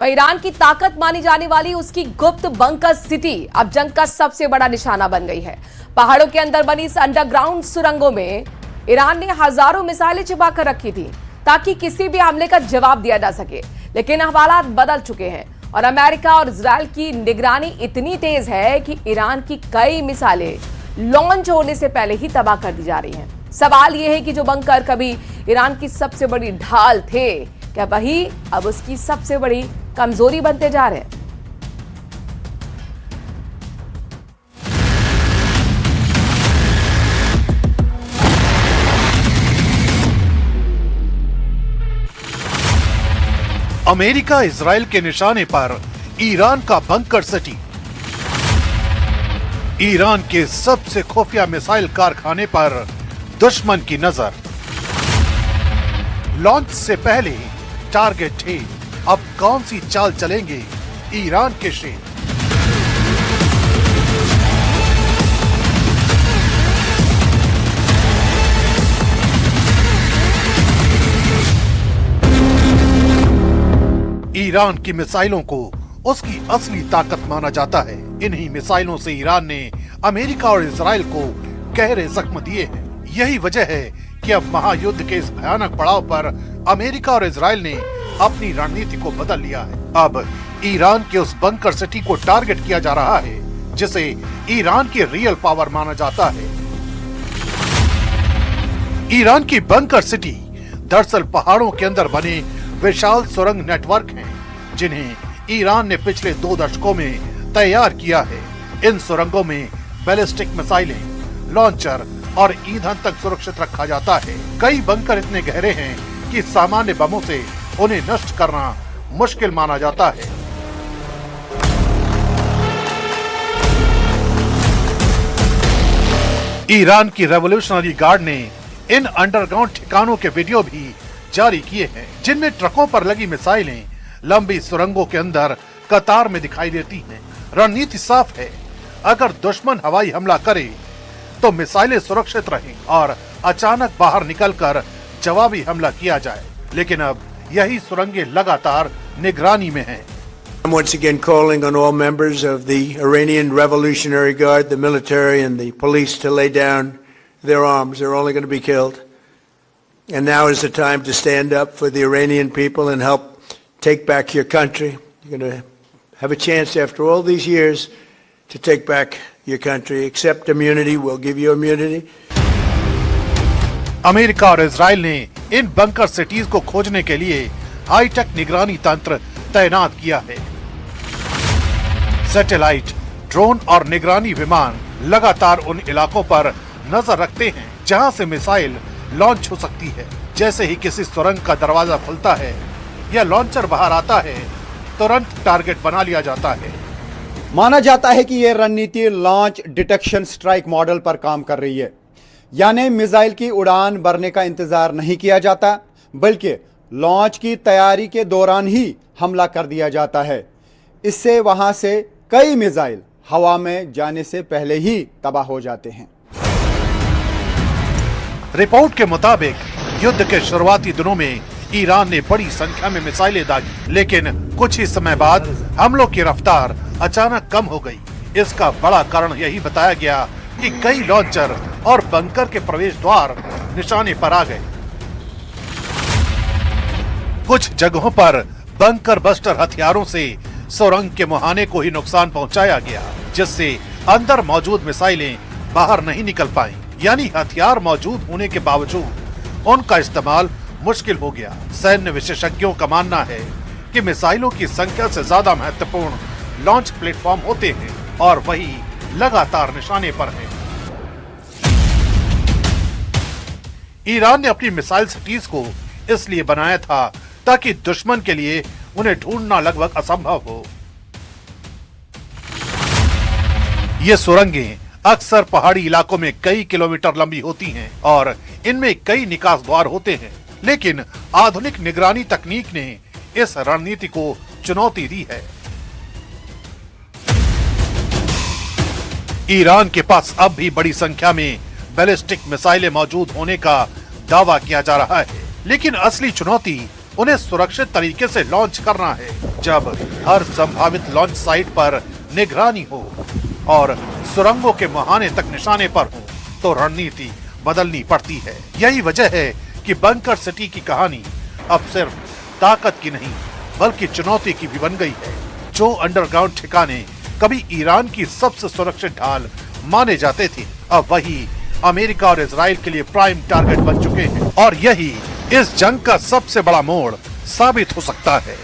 Iran की ताकत मानी जाने वाली उसकी गुप्त बंकर सिटी अब जंग का सबसे बड़ा निशाना बन गई है। पहाड़ों के अंदर बनी इस अंडरग्राउंड सुरंगों में ईरान ने हजारों मिसाइलें छिपा कर रखी थी ताकि किसी भी हमले का जवाब दिया जा सके। लेकिन अब हालात बदल चुके हैं और अमेरिका और इजरायल की निगरानी इतनी तेज है कि ईरान की कई मिसाइलें लॉन्च होने से पहले ही तबाह कर दी जा रही हैं। सवाल यह है कि जो बंकर कभी ईरान की सबसे बड़ी ढाल थे, क्या वही अब उसकी सबसे बड़ी कमजोरी बनते जा रहे हैं? अमेरिका इजरायल के निशाने पर ईरान का बंकर सिटी। ईरान के सबसे खुफिया मिसाइल कारखाने पर दुश्मन की नजर। लॉन्च से पहले टारगेट थे, अब कौन सी चाल चलेंगे ईरान के शेर? ईरान की मिसाइलों को उसकी असली ताकत माना जाता है। इन्हीं मिसाइलों से ईरान ने अमेरिका और इजरायल को गहरे जख्म दिए हैं। यही वजह है कि अब महायुद्ध के इस भयानक पड़ाव पर अमेरिका और इजरायल ने अपनी रणनीति को बदल लिया है। अब ईरान के उस बंकर सिटी को टारगेट किया जा रहा है जिसे ईरान की रियल पावर माना जाता है। ईरान की बंकर सिटी दरअसल पहाड़ों के अंदर बने विशाल सुरंग नेटवर्क हैं, जिन्हें ईरान ने पिछले 2 दशकों में तैयार किया है। इन सुरंगों में बैलिस्टिक मिसाइलें, लॉन्चर और ईंधन तक सुरक्षित रखा जाता है। कई बंकर इतने गहरे हैं कि सामान्य बमों से उन्हें नष्ट करना मुश्किल माना जाता है। ईरान की रेवोल्यूशनरी गार्ड ने इन अंडरग्राउंड ठिकानों के वीडियो भी जारी किए हैं, जिनमें ट्रकों पर लगी मिसाइलें लंबी सुरंगों के अंदर कतार में दिखाई देती हैं। रणनीति साफ है, अगर दुश्मन हवाई हमला करे तो मिसाइलें सुरक्षित रहें और अचानक बाहर निकलकर जवाबी हमला किया जाए। लेकिन अब यही सुरंगें लगातार निगरानी में हैं। I'm once again calling on all members of the Iranian Revolutionary Guard, the military and the police to lay down their arms. They're only going to be killed. And now is the time to stand up for the Iranian people and help take back your country. You're going to have a chance after all these years to take back your country. Accept immunity. We'll give you immunity. America और Israel ने इन bunker cities को खोजने के लिए hi tech निगरानी तंत्र तैनात किया है। सैटेलाइट, ड्रोन और निगरानी विमान लगातार उन इलाकों पर नजर रखते हैं जहां से मिसाइल लॉन्च हो सकती है। जैसे ही किसी सुरंग का दरवाजा खुलता है या लॉन्चर बाहर आता है, तुरंत टारगेट बना लिया जाता है। माना जाता है कि यह रणनीति लॉन्च डिटेक्शन स्ट्राइक मॉडल पर काम कर रही है, यानी मिसाइल की उड़ान भरने का इंतजार नहीं किया जाता, बल्कि लॉन्च की तैयारी के दौरान ही हमला कर दिया जाता है। इससे वहां से कई मिसाइल हवा में जाने से पहले ही तबाह हो जाते हैं। रिपोर्ट के मुताबिक युद्ध के शुरुआती दिनों में ईरान ने बड़ी संख्या में मिसाइलें दागी, लेकिन कुछ ही समय बाद हमलों की रफ्तार अचानक कम हो गई। इसका बड़ा कारण यही बताया गया कि कई लॉन्चर और बंकर के प्रवेश द्वार निशाने पर आ गए। कुछ जगहों पर बंकर बस्टर हथियारों से सुरंग के मुहाने को ही नुकसान पहुंचाया गया, जिससे अंदर मौजूद मिसाइलें बाहर नहीं निकल पाईं। यानी हथियार मौजूद होने के बावजूद उनका इस्तेमाल मुश्किल हो गया। सैन्य विशेषज्ञों का मानना है कि मिसाइलों की संख्या से ज्यादा महत्वपूर्ण लॉन्च प्लेटफॉर्म होते हैं और वही लगातार निशाने पर हैं। ईरान ने अपनी मिसाइल सिटीज को इसलिए बनाया था ताकि दुश्मन के लिए उन्हें ढूंढना लगभग असंभव हो। ये सुरंगें अक्सर पहाड़ी इलाकों में कई किलोमीटर लंबी होती हैं और इनमें कई निकास द्वार होते हैं, लेकिन आधुनिक निगरानी तकनीक ने इस रणनीति को चुनौती दी है। ईरान के पास अब भी बड़ी संख्या में बैलिस्टिक मिसाइलें मौजूद होने का दावा किया जा रहा है, लेकिन असली चुनौती उन्हें सुरक्षित तरीके से लॉन्च करना है। जब हर संभावित लॉन्च साइट पर निगरानी हो और सुरंगों के मुहाने तक निशाने पर हो, तो रणनीति बदलनी पड़ती है। यही वजह है कि बंकर सिटी की कहानी अब सिर्फ ताकत की नहीं बल्कि चुनौती की भी बन गई है। जो अंडरग्राउंड ठिकाने कभी ईरान की सबसे सुरक्षित ढाल माने जाते थे, अब वही अमेरिका और इजराइल के लिए प्राइम टारगेट बन चुके हैं और यही इस जंग का सबसे बड़ा मोड़ साबित हो सकता है।